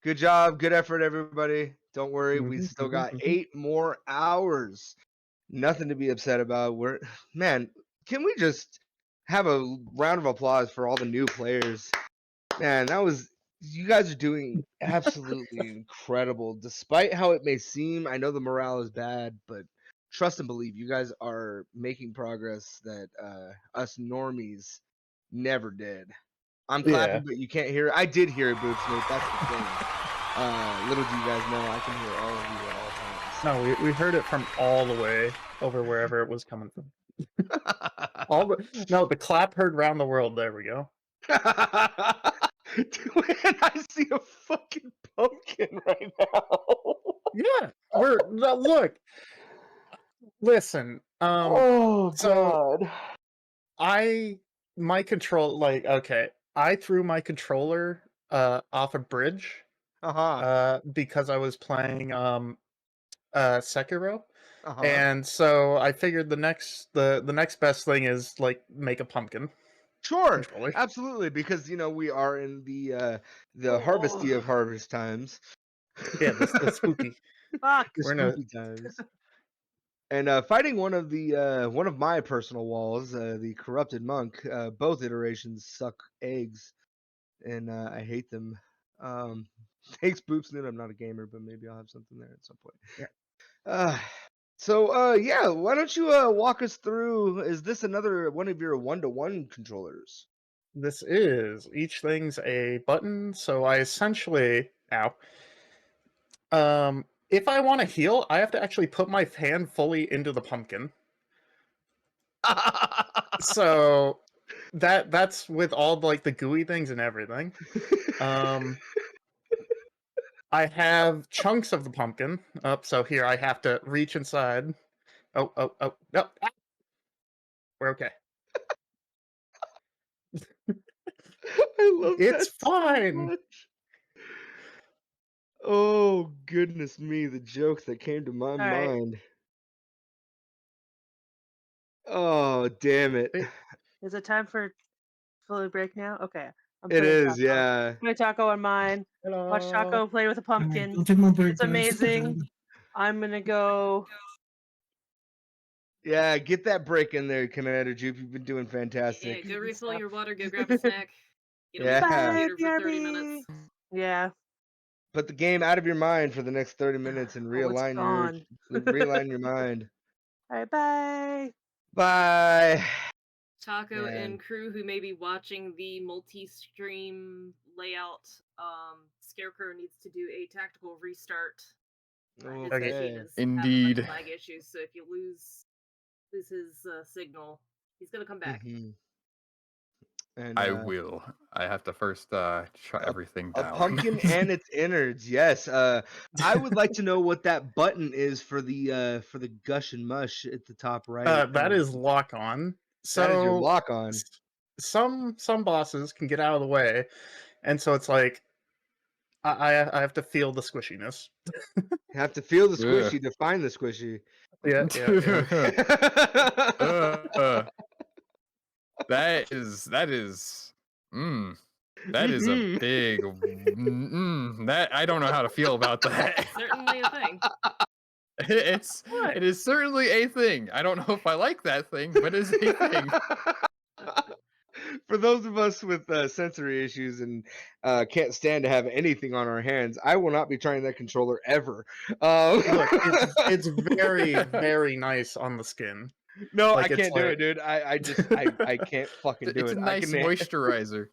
Good job. Good effort, everybody. Don't worry. We Mhm, still mhm, got mhm. 8 more hours. Nothing to be upset about. Man, can we just have a round of applause for all the new players? Man, you guys are doing absolutely incredible. Despite how it may seem, I know the morale is bad, but trust and believe you guys are making progress that us normies never did. I'm Yeah. clapping, but you can't hear it. I did hear it, Boop Snoop. That's the thing. Little do you guys know, I can hear all of you at all times. No, we heard it from all the way over wherever it was coming from. The clap heard round the world. There we go. Dude, I see a fucking pumpkin right now. Yeah, look. Listen, Oh so God. I my control okay, I threw my controller off a bridge Uh-huh. because I was playing Sekiro. Uh-huh. And so I figured the next best thing is like make a pumpkin Sure. controller. Absolutely. Because we are in the Oh. harvesty of harvest times. Yeah, the spooky. Fuck. The We're in a spooky times. And fighting one of my personal walls, the corrupted monk, both iterations suck eggs, and I hate them. Um, thanks, Boopsnit. I'm not a gamer, but maybe I'll have something there at some point. Yeah. Uh, yeah, why don't you walk us through? Is this another one of your one-to-one controllers? This is each thing's a button, so I essentially if I want to heal, I have to actually put my hand fully into the pumpkin. So that's with all like the gooey things and everything. I have chunks of the pumpkin up, so here I have to reach inside. Oh, no. We're okay. I love It's that so fine. much. Oh goodness me, the joke that came to my All right. mind. Oh damn it. It- Is it time for fully break now? Okay. I'm It putting is, taco. yeah. Putting taco on mine. Watch Hello. Taco play with a Alright, pumpkin. don't take my break, It's guys. amazing. I'm gonna go. Yeah, get that break in there, Commander Jupe. You've been doing Yeah, fantastic. go refill your water, go grab a snack. Get away from the Yeah. Bye, computer for 30 minutes. BRB. Yeah. Put the game out of your mind for the next 30 minutes and Oh, it's gone. realign your mind. All right. Bye. Bye. Taco Man. and crew who may be watching the multi-stream layout, Scarecrow needs to do a tactical restart. His Okay. machine is Indeed. having a bunch of lag issues, so if you lose his signal, he's gonna come back. Mhm. And I will. I have to first shut everything a down. pumpkin and its innards. Yes. I would like to know what that button is for the gush and mush at the top right. That is lock on. That is your So lock on. some bosses can get out of the way, and so it's like I have to feel the squishiness. You have to feel the Yeah. squishy to find the squishy. Yeah. That is that is a big that I don't know how to feel about that. Certainly a thing. What? It is certainly a thing. I don't know if I like that thing, but it's a thing. For those of us with sensory issues and can't stand to have anything on our hands, I will not be trying that controller ever. Look, it's very very nice on the skin. No, Like, I it's can't do like- it, dude. I can't fucking do It's it. a nice moisturizer.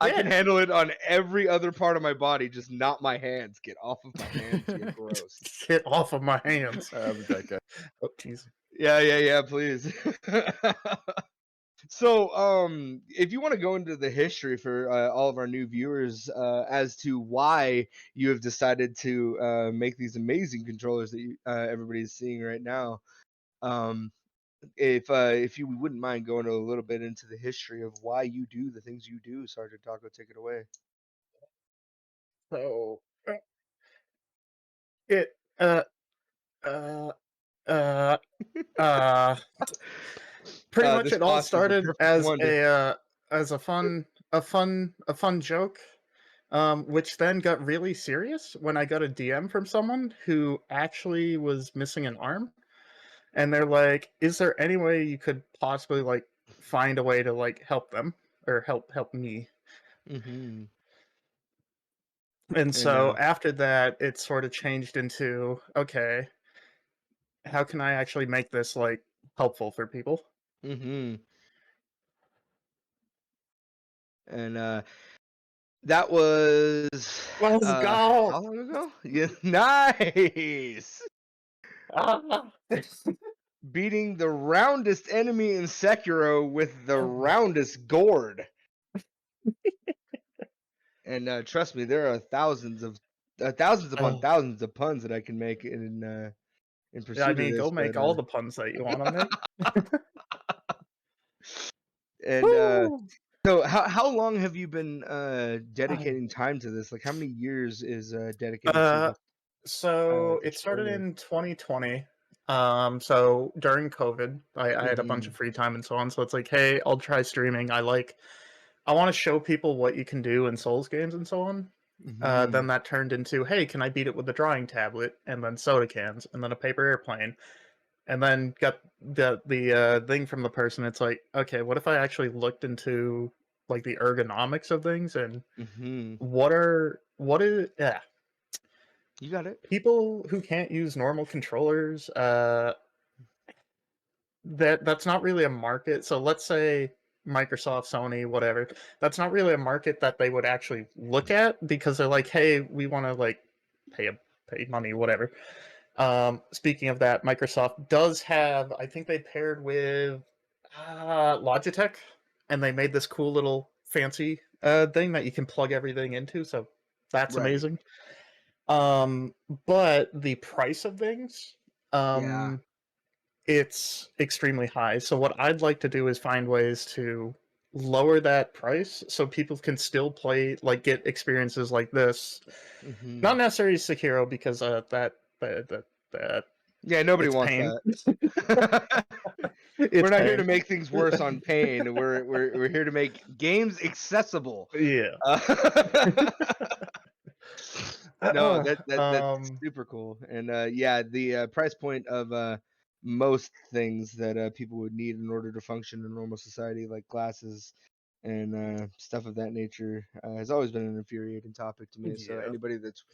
I can Yeah. handle it on every other part of my body, just not my hands. Get off of my hands, you're gross. Get off of my hands. That guy. Oh, jeez. Yeah, please. So, if you want to go into the history for all of our new viewers as to why you have decided to make these amazing controllers that everybody's seeing right now, if you wouldn't mind going a little bit into the history of why you do the things you do, Sergeant Taco, take it away. So it uh pretty much This it all boss is the started perfect as one to- a fun joke Which then got really serious when I got a DM from someone who actually was missing an arm, and they're like, "Is there any way you could possibly like find a way to like help them or help me?" Mm-hmm. And And so after that, it sort of changed into, okay, how can I actually make this like helpful for people? mm-hmm. And that was Let's go! how long ago? Yeah, nice. Ah! Beating the roundest enemy in Sekiro with the roundest gourd. And trust me, there are thousands upon Oh, thousands of puns that I can make in I pursuit of mean, this. go make But all the puns that you want to make. and Woo! so how long have you been Ah. dedicating time to this? Like how many years is dedicated to Uh, this so it started controller? in 2020. So during COVID, I had a bunch Mm-hmm. of free time and so on. So it's like, hey, I'll try streaming. I want to show people what you can do in Souls games and so on. Mm-hmm. Then that turned into, hey, can I beat it with a drawing tablet and then soda cans and then a paper airplane, and then got the thing from the person. It's like, okay, what if I actually looked into like the ergonomics of things and Mm-hmm. what is yeah, You got it. people who can't use normal controllers, that's not really a market. So let's say Microsoft, Sony, whatever, that's not really a market that they would actually look at because they're like, hey, we want to like pay money, whatever. Speaking of that, Microsoft does have, I think they paired with Logitech, and they made this cool little fancy thing that you can plug everything into. So that's Right. amazing. Um, but the price of things, Yeah. it's extremely high. So what I'd like to do is find ways to lower that price so people can still play, like get experiences like this. Mm-hmm. Not necessarily Sekiro because that Yeah, nobody it's wants pain. that. We're It's not here to pain. make things worse on pain. We're here to make games accessible. Yeah. No, that's Um. super cool. And yeah, the price point of most things that people would need in order to function in normal society, like glasses and stuff of that nature, has always been an infuriating topic to me. So Yeah. anybody that's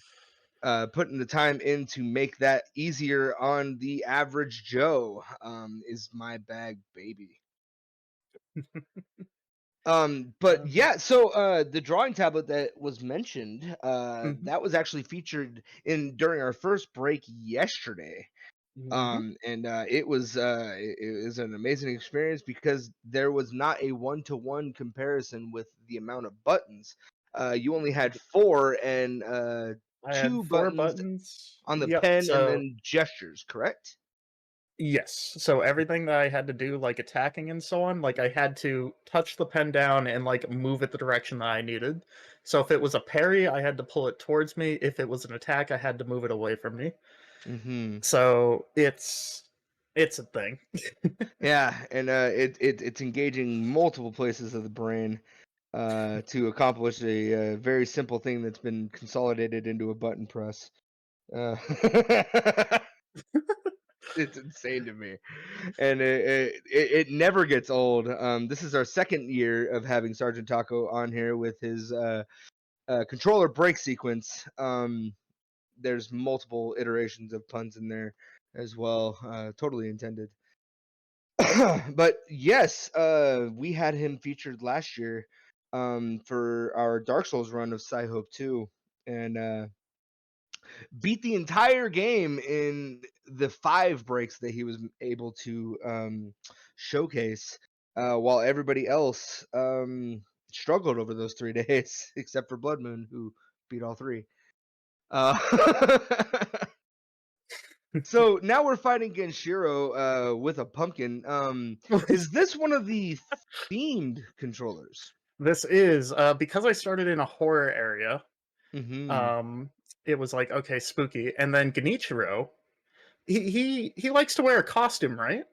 putting the time in to make that easier on the average Joe is my bag, baby. But Um, yeah, so the drawing tablet that was mentioned, mhm, that was actually featured in during our first break yesterday. mhm. And it was an amazing experience because there was not a one-to-one comparison with the amount of buttons. You only had four and I had two four buttons buttons. on the Yep. pen and So then gestures, correct? yes. So everything that I had to do, like attacking and so on, like I had to touch the pen down and like move it the direction that I needed. So if it was a parry, I had to pull it towards me. If it was an attack, I had to move it away from me. Mm-hmm. So it's a thing. Yeah, and it's engaging multiple places of the brain to accomplish a very simple thing that's been consolidated into a button press. Uh, it's insane to me, and it never gets old. This is our second year of having Sergeant Taco on here with his controller break sequence. There's multiple iterations of puns in there as well, totally intended. But yes, we had him featured last year for our Dark Souls run of PSI Hope 2, and beat the entire game in the 5 breaks that he was able to showcase, while everybody else struggled over those 3 days, except for Blood Moon, who beat all 3. Uh, So now we're fighting Genshiro with a pumpkin. Is this one of the themed controllers? This is because I started in a horror area. Mm-hmm. Um, it was like, okay, spooky, and then Genichiro, he likes to wear a costume, right?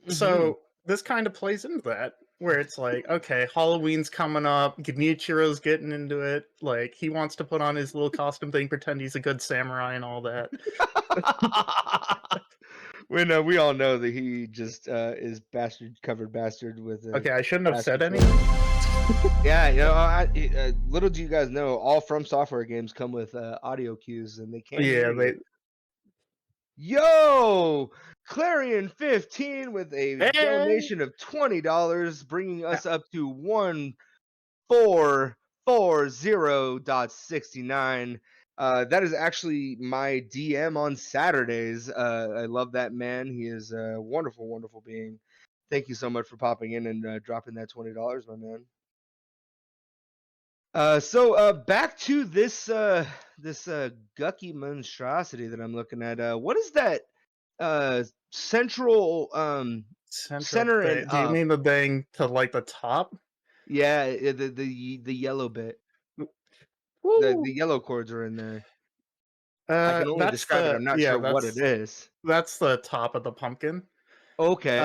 Mm-hmm. So this kind of plays into that. where it's like, okay, Halloween's coming up, Genichiro's getting into it, like he wants to put on his little costume thing, pretend he's a good samurai and all that. When we all know that he just is covered bastard with a Okay, I shouldn't have said bastard anything. sword. Yeah, you know, little do you guys know, all From Software games come with audio cues, and they can't hear Yeah, you. Yo, Clarion 15 with a Hey! donation of $20, bringing us up to 1440.69. That is actually my DM on Saturdays. I love that man. He is a wonderful, wonderful being. Thank you so much for popping in and dropping that $20, my man. So back to this Gucky monstrosity that I'm looking at. What is that central center and Do you up? mean the thing to like the top? Yeah, the yellow bit. Woo! The yellow cords are in there. I can only That's describe it. I'm not sure what it is. that's the top of the pumpkin. Okay.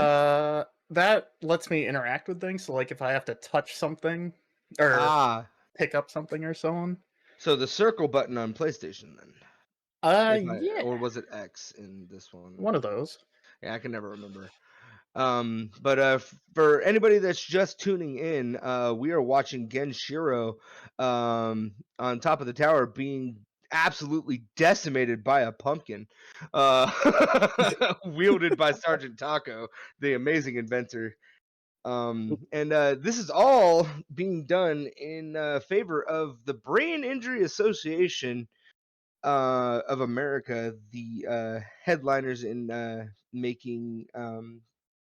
That lets me interact with things. So like if I have to touch something or pick up something or so on. So the circle button on PlayStation then. Yeah. Or was it X in this one? One of those. Yeah, I can never remember. But for anybody that's just tuning in, we are watching Genshiro on top of the tower being absolutely decimated by a pumpkin, wielded by Sergeant Taco, the amazing inventor. And this is all being done in favor of the Brain Injury Association of America, the headliners in making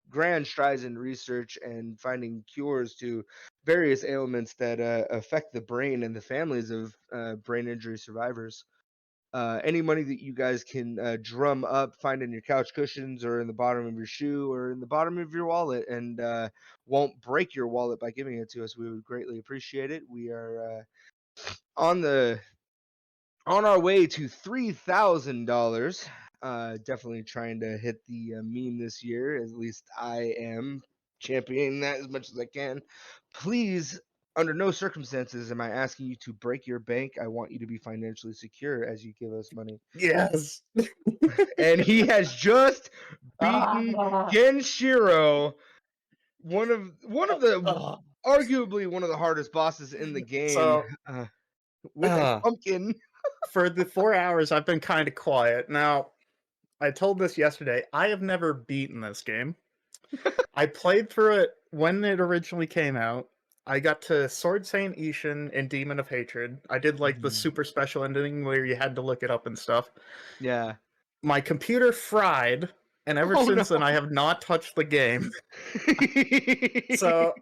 grand strides in research and finding cures to various ailments that affect the brain and the families of brain injury survivors. Any money that you guys can drum up, find in your couch cushions or in the bottom of your shoe or in the bottom of your wallet, and won't break your wallet by giving it to us, we would greatly appreciate it. We are on our way to $3,000. Definitely trying to hit the meme this year. At least I am championing that as much as I can. Please, under no circumstances am I asking you to break your bank. I want you to be financially secure as you give us money. Yes. And he has just beaten Genshiro, one of the arguably one of the hardest bosses in the game. So, with a pumpkin. For the 4 hours, I've been kind of quiet. Now, I told this yesterday. I have never beaten this game. I played through it when it originally came out. I got to Sword Saint Ishin and Demon of Hatred. I did like the super special ending where you had to look it up and stuff. Yeah. My computer fried, and ever since then I have not touched the game. So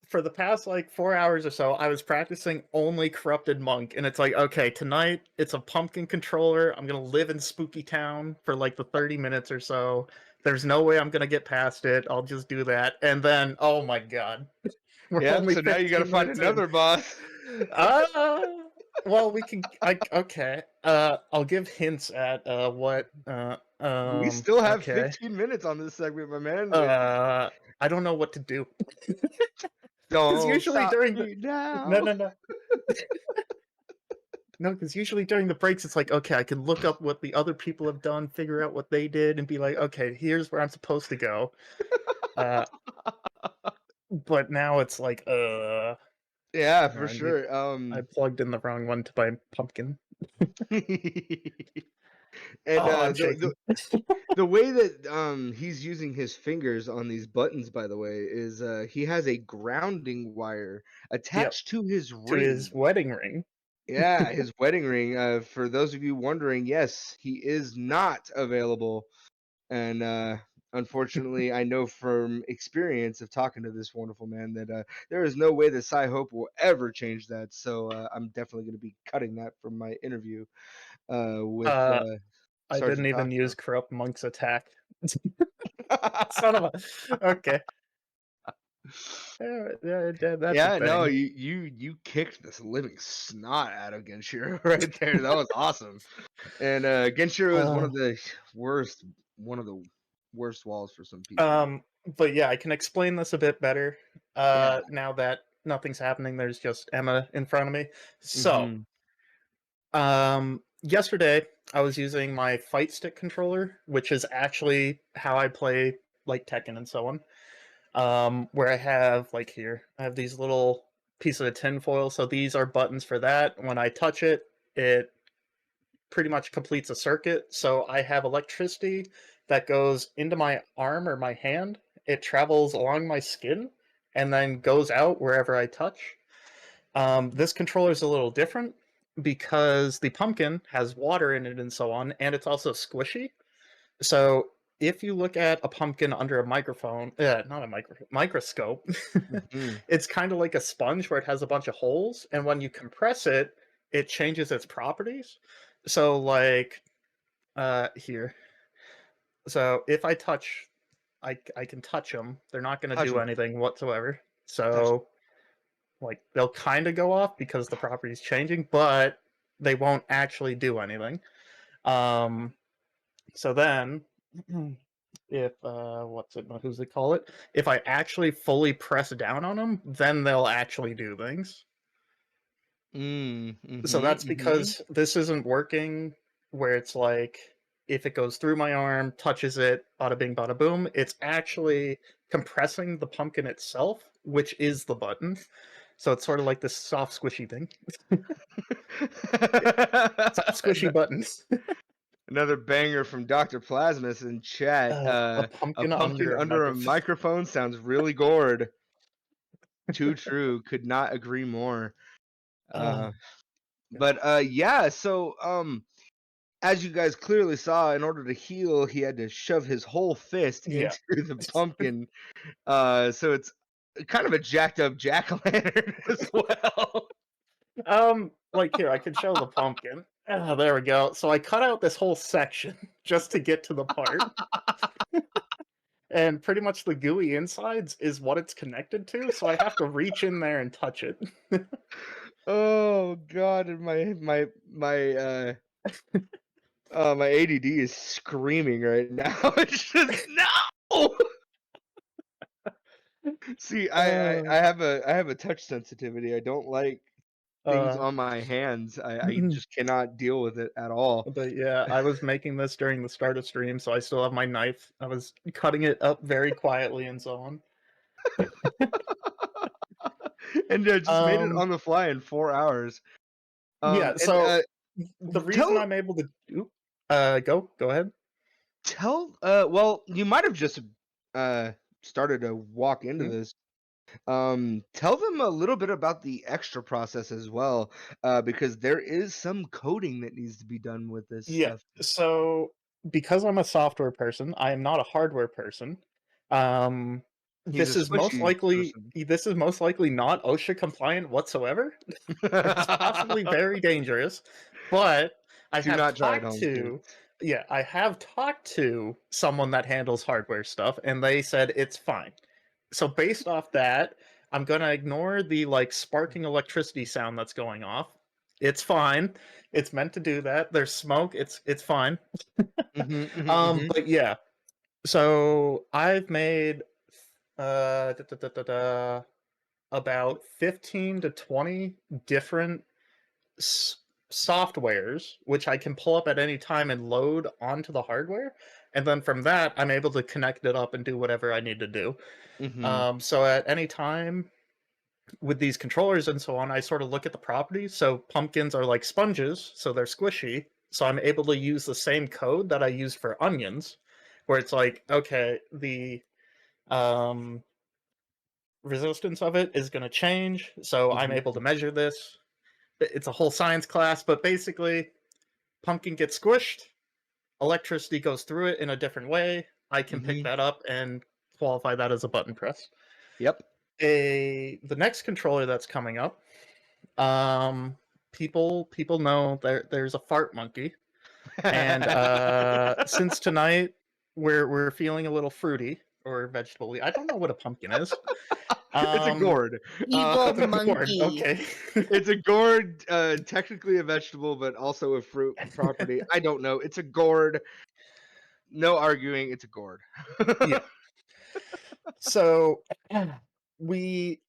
for the past like 4 hours or so, I was practicing only Corrupted Monk, and it's like, okay, tonight it's a pumpkin controller. I'm gonna live in Spooky Town for like the 30 minutes or so. There's no way I'm gonna get past it. I'll just do that, and then oh my god, yeah. So now you gotta find another boss. Well, we can. Okay. I'll give hints at what. We still have okay. 15 minutes on this segment, my man. I don't know what to do. Don't usually stop during me now. No. No, because usually during the breaks, it's like, okay, I can look up what the other people have done, figure out what they did, and be like, okay, here's where I'm supposed to go. But now it's like, yeah, for sure. I plugged in the wrong one to buy pumpkin. And the way that he's using his fingers on these buttons, by the way, is he has a grounding wire attached to his ring. To his wedding ring. Yeah, his wedding ring. For those of you wondering, yes, he is not available. And unfortunately, I know from experience of talking to this wonderful man that there is no way that PSI Hope will ever change that. So I'm definitely going to be cutting that from my interview with I didn't even use Corrupt Monk's attack. Son of a... Okay. Yeah, no, you kicked this living snot out of Genshiro right there. That was awesome. And Genshiro is one of the worst walls for some people. but yeah, I can explain this a bit better Yeah. now that nothing's happening. There's just Emma in front of me. So, Mhm. yesterday I was using my fight stick controller, which is actually how I play like Tekken and so on. Where I have like here, I have these little pieces of tinfoil. So these are buttons for that. When I touch it, it pretty much completes a circuit. So I have electricity that goes into my arm or my hand. It travels along my skin and then goes out wherever I touch. This controller is a little different because the pumpkin has water in it and so on, and it's also squishy. So if you look at a pumpkin under a microphone, not a microscope, Mhm. it's kind of like a sponge where it has a bunch of holes, and when you compress it, it changes its properties. So like here, so if I touch, I can touch them. They're not going to Touch do 'em. anything whatsoever. Touch 'em. So like they'll kind of go off because the property's changing, but they won't actually do anything. Um, so then, if what's it? Who's they call it? If I actually fully press down on them, then they'll actually do things. So Mhm. that's Mhm. because this isn't working where it's like if it goes through my arm, touches it, bada bing, bada boom. It's actually compressing the pumpkin itself, which is the button. So it's sort of like this soft, squishy thing. Soft, squishy buttons. Another banger from Dr. Plasmus in chat. A A pumpkin pumpkin under a under a microphone. microphone sounds really gourd. Too true. Could not agree more. Oh, But yeah, so as you guys clearly saw, in order to heal, he had to shove his whole fist yeah. into the pumpkin. So it's kind of a jacked up jack-o'-lantern as well. Like here, I can show the pumpkin. Ah, there we go. So I cut out this whole section just to get to the part. And pretty much the gooey insides is what it's connected to, so I have to reach in there and touch it. Oh god, and my ADD is screaming right now. It's just no. See, I Uh, have a touch sensitivity. I don't like things uh, on my hands. I just cannot deal with it at all. but yeah, I was making this during the start of stream, so I still have my knife. I was cutting it up very quietly and so on. And just made it Um, on the fly in 4 hours. yeah, And so the reason tell I'm able to do go ahead. well, you might have just uh started to walk into Mm. this. Tell them a little bit about the extra process as well, because there is some coding that needs to be done with this Yeah. stuff. So because I'm a software person, I am not a hardware person. Um, He's a squishy person. this is most likely not OSHA compliant whatsoever. It's possibly very dangerous, but I Do have not try at talked home, to kids. yeah, I have talked to someone that handles hardware stuff, and they said it's fine. So based off that, I'm gonna ignore the like sparking electricity sound that's going off. It's fine. It's meant to do that. There's smoke. It's fine. Mhm, mhm, mhm. But yeah. So I've made uh da, da, da, da, da, about 15 to 20 different s- softwares, which I can pull up at any time and load onto the hardware. And then from that, I'm able to connect it up and do whatever I need to do. Mhm. So at any time with these controllers and so on, I sort of look at the properties. So pumpkins are like sponges, so they're squishy. So I'm able to use the same code that I use for onions, where it's like, okay, the um, resistance of it is going to change. So I'm Mhm. able to measure this. It's a whole science class, but basically, pumpkin gets squished, electricity goes through it in a different way. I can pick Mhm. that up and qualify that as a button press. Yep. The next controller that's coming up, um, people know there's a fart monkey, and since tonight we're feeling a little fruity or vegetable-y. I don't know what a pumpkin is. It's a gourd. Evil It's a gourd. monkey. Okay. It's a gourd, technically a vegetable, but also a fruit property. I don't know. It's a gourd. No arguing. It's a gourd. Yeah. So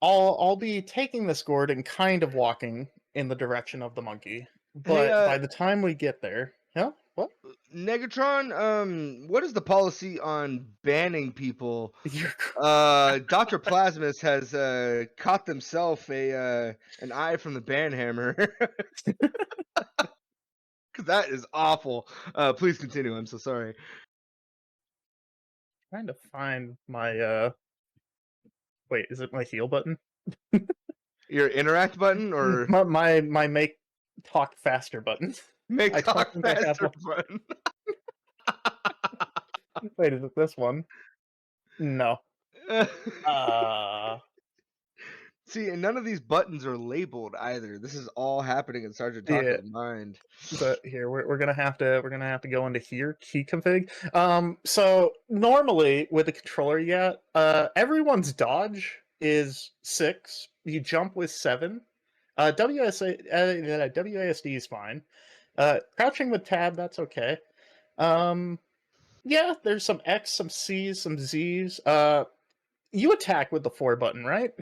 I'll be taking this gourd and kind of walking in the direction of the monkey. Hey, But by the time we get there, yeah, what? Negatron, what is the policy on banning people? You're Dr. Plasmus has caught himself an eye from the ban hammer. Cause that is awful. Please continue. I'm so sorry. trying to find my wait, is it my heal button? Your interact button or My make talk faster button. make I don't talk think I have faster one. button? Wait, is it this one? No. See, and none of these buttons are labeled either. This is all happening in Sergeant Yeah. Taco's mind. So here we're gonna have to go into here key config. So normally with the controller, everyone's dodge is 6. You jump with 7. WASD is fine. Crouching with tab, that's okay. Yeah, there's some X, some C's, some Z's. You attack with the 4 button, right?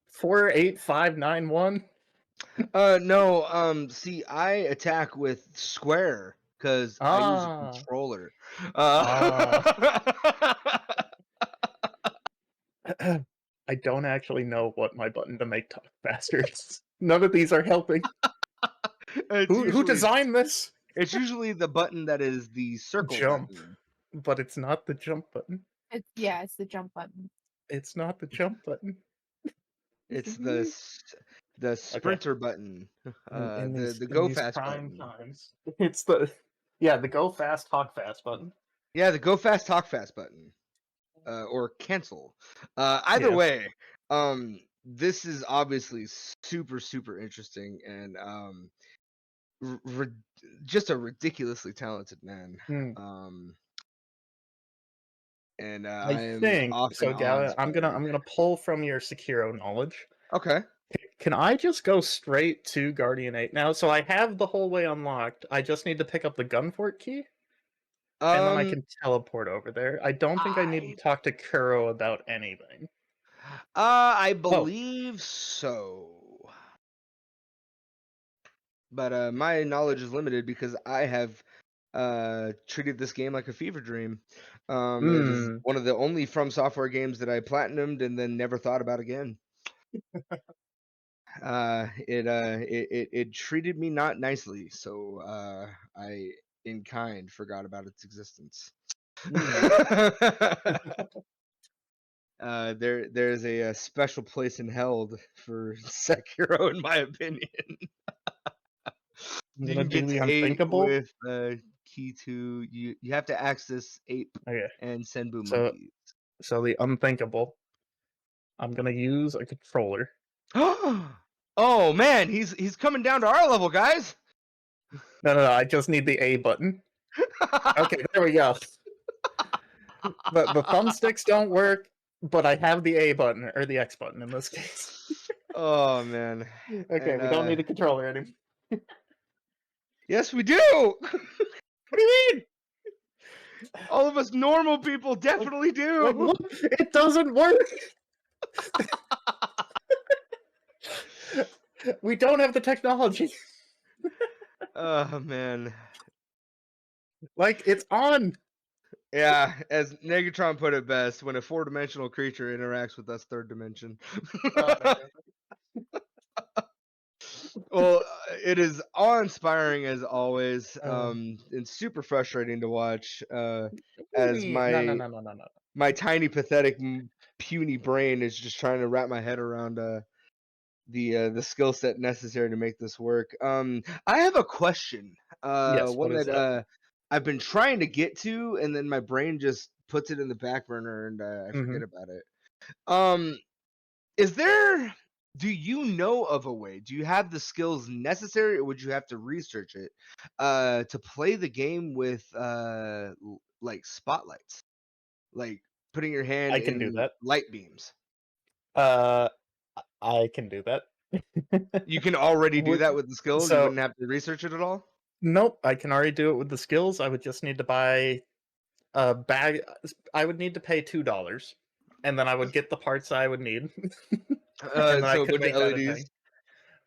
4, 8, 5, 9, 1. No, see, I attack with square because I use a Ah. controller. I don't actually know what my button to make talk faster is. None of these are helping. Who designed this? It's usually the button that is the circle Jump. button. But it's not the jump button. It's the jump button. It's not the jump button. It's the sprinter button. The go these fast prime button. times. It's the go fast, talk fast button. Yeah, the go fast, talk fast button. Or cancel. Either Yeah. way, this is obviously super, super interesting and just a ridiculously talented man. Hmm. And I am think often so, Gala. I'm awe-inspired. gonna pull from your Sekiro knowledge. Okay. Can I just go straight to Guardian 8 now? So I have the whole way unlocked. I just need to pick up the Gunfort key, and then I can teleport over there. I don't think I need to talk to Kuro about anything. I believe so. But my knowledge is limited because I have treated this game like a fever dream. It is one of the only From Software games that I platinumed and then never thought about again. It treated me not nicely, so I in kind forgot about its existence. There's a special place in hell for Sekiro, in my opinion. I'm You gonna can do get the to 8 unthinkable. with key 2. You have to access Ape Okay, and Senbu so monkeys. so the unthinkable. I'm gonna use a controller. Oh man, he's coming down to our level, guys. No, I just need the A button. Okay, there we go. The thumbsticks don't work, but I have the A button, or the X button in this case. Oh man. Okay, And, we don't need a controller anymore. Yes, we do. What do you mean? All of us normal people definitely do. Like, look, it doesn't work. We don't have the technology. Oh man. Like, it's on. Yeah, as Negatron put it best, when a 4-dimensional creature interacts with us third dimension. Well, it is awe-inspiring as always, and super frustrating to watch. As my tiny, pathetic, puny brain is just trying to wrap my head around the skill set necessary to make this work. I have a question. Yes, One what is that I've been trying to get to, and then my brain just puts it in the back burner, and I forget about it. Is there? Do you know of a way? Do you have the skills necessary, or would you have to research it to play the game with like spotlights, like putting your hand I can do in that. light beams? I can do that. You can already do that with the skills. You So, wouldn't have to research it at all. nope, I can already do it with the skills. I would just need to buy a bag. I would need to pay $2, and then I would get the parts I would need, and then I So a could bunch of make that a LEDs.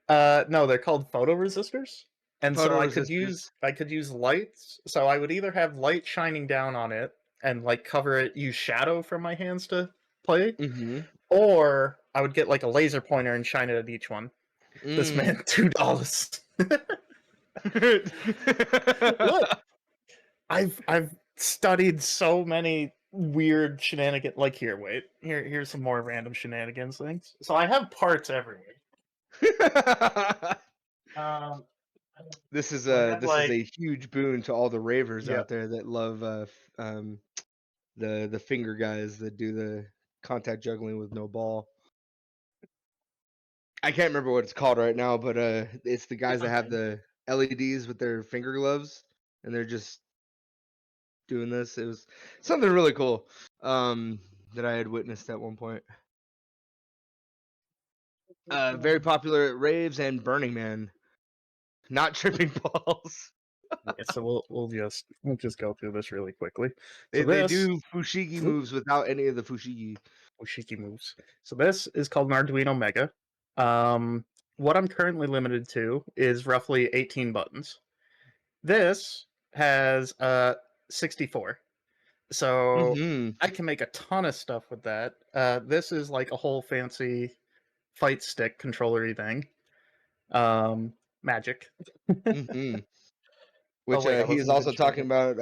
thing. No, they're called photoresistors. And so I could Photoresistors. use lights. So I would either have light shining down on it and like cover it, use shadow from my hands to play, Mm-hmm. or I would get like a laser pointer and shine it at each one. This man, $2. Look, I've studied so many weird shenanigans. Like here's some more random shenanigans things. So I have parts everywhere. Um, This is so I a have like huge boon to all the ravers yeah. out there that love the finger guys that do the contact juggling with no ball. I can't remember what it's called right now, but it's the guys that have the LEDs with their finger gloves, and they're just doing this. It was something really cool that I had witnessed at one point. Very popular at raves and Burning Man. Not tripping balls. Yeah, so we'll just go through this really quickly. They, So they this do fushigi moves without any of the fushigi. Oshiki moves. So this is called an Arduino Mega. What I'm currently limited to is roughly 18 buttons. This has 64. So Mm-hmm. I can make a ton of stuff with that. This is like a whole fancy fight stick controller-y thing. Magic. Mm-hmm. Which wait, I he is wasn't even also sure. talking about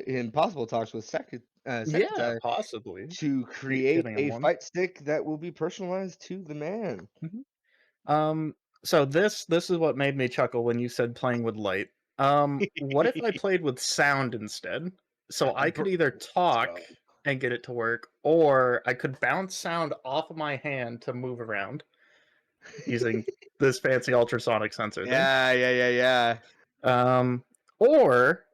in possible talks with Yeah, Sekutai possibly. to create Getting a one. fight stick that will be personalized to the man. So this is what made me chuckle when you said playing with light. What if I played with sound instead? So I could either talk and get it to work, or I could bounce sound off of my hand to move around using this fancy ultrasonic sensor thing. Yeah. Or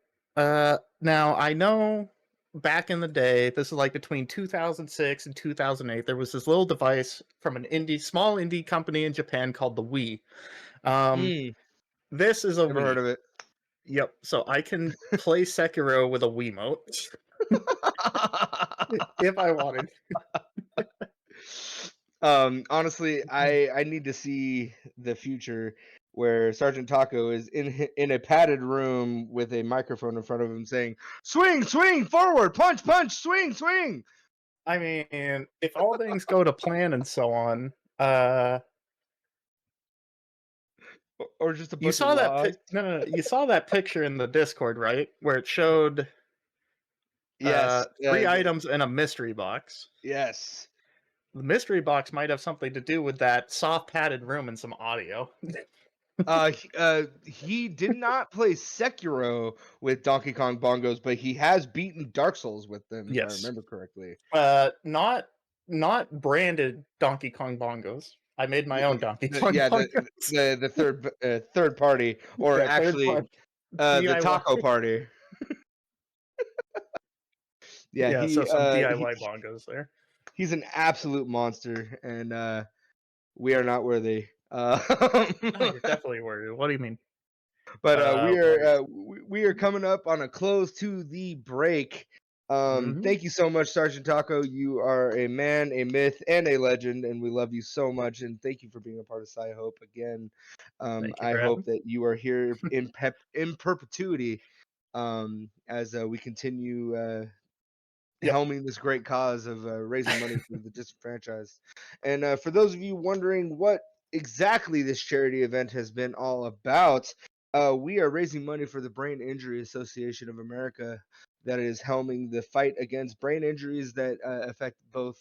now I know back in the day, this is like between 2006 and 2008, there was this little device from an small indie company in Japan called the Wii. This is a Never Wii. heard of it. Yep. So I can play Sekiro with a Wiimote if I wanted. Honestly, I need to see the future where Sergeant Taco is in a padded room with a microphone in front of him saying, "Swing, swing, forward, punch, punch, swing, swing." I mean, if all things go to plan and so on, Or just a you bunch of saw that laws. no, you saw that picture in the Discord, right? Where it showed Yes. 3 items in a mystery box. Yes. The mystery box might have something to do with that soft padded room and some audio. He did not play Sekiro with Donkey Kong bongos, but he has beaten Dark Souls with them, if I Yes. remember correctly. Not branded Donkey Kong bongos. I made my own Donkey Kong bongos. the third party, or Yeah, third actually party. the DIY. taco party. Yeah, so some DIY bongos there. He's an absolute monster, and we are not worthy. No, you're definitely worried. What do you mean? But we are coming up on a close to the break. Thank you so much, Sergeant Taco. You are a man, a myth, and a legend, and we love you so much. And thank you for being a part of PSI Hope again. I hope that you are here in perpetuity as we continue helming this great cause of raising money for the disenfranchised. And for those of you wondering what exactly this charity event has been all about, we are raising money for the Brain Injury Association of America that is helming the fight against brain injuries that affect both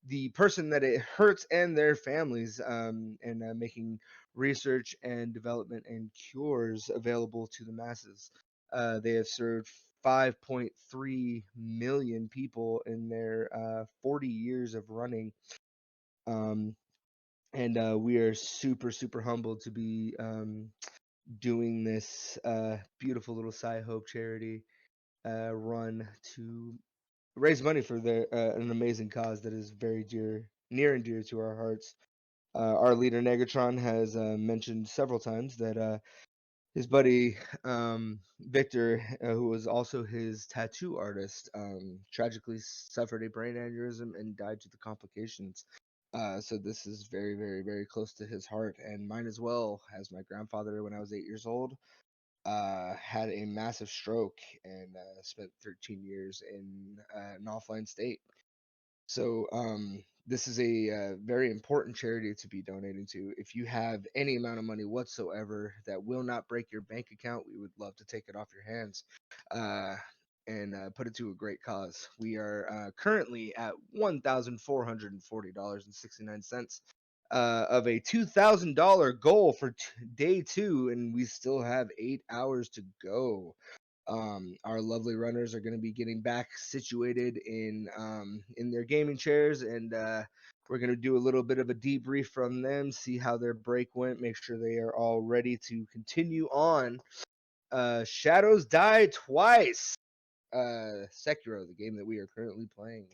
the person that it hurts and their families, and making research and development and cures available to the masses. They have served 5.3 million people in their 40 years of running. And we are super, super humbled to be doing this beautiful little PSI Hope charity run to raise money for an amazing cause that is very near and dear to our hearts. Our leader Negatron has mentioned several times that his buddy Victor, who was also his tattoo artist, tragically suffered a brain aneurysm and died due to complications. So this is very, very, very close to his heart and mine as well, as my grandfather, when I was 8 years old, had a massive stroke and spent 13 years in an offline state. So this is a very important charity to be donating to. If you have any amount of money whatsoever that will not break your bank account, we would love to take it off your hands and put it to a great cause. We are currently at $1,440.69 of a $2,000 goal for day 2, and we still have 8 hours to go. Our lovely runners are going to be getting back situated in their gaming chairs, and we're going to do a little bit of a debrief from them, see how their break went, make sure they are all ready to continue on. Shadows Die Twice, Sekiro, the game that we are currently playing.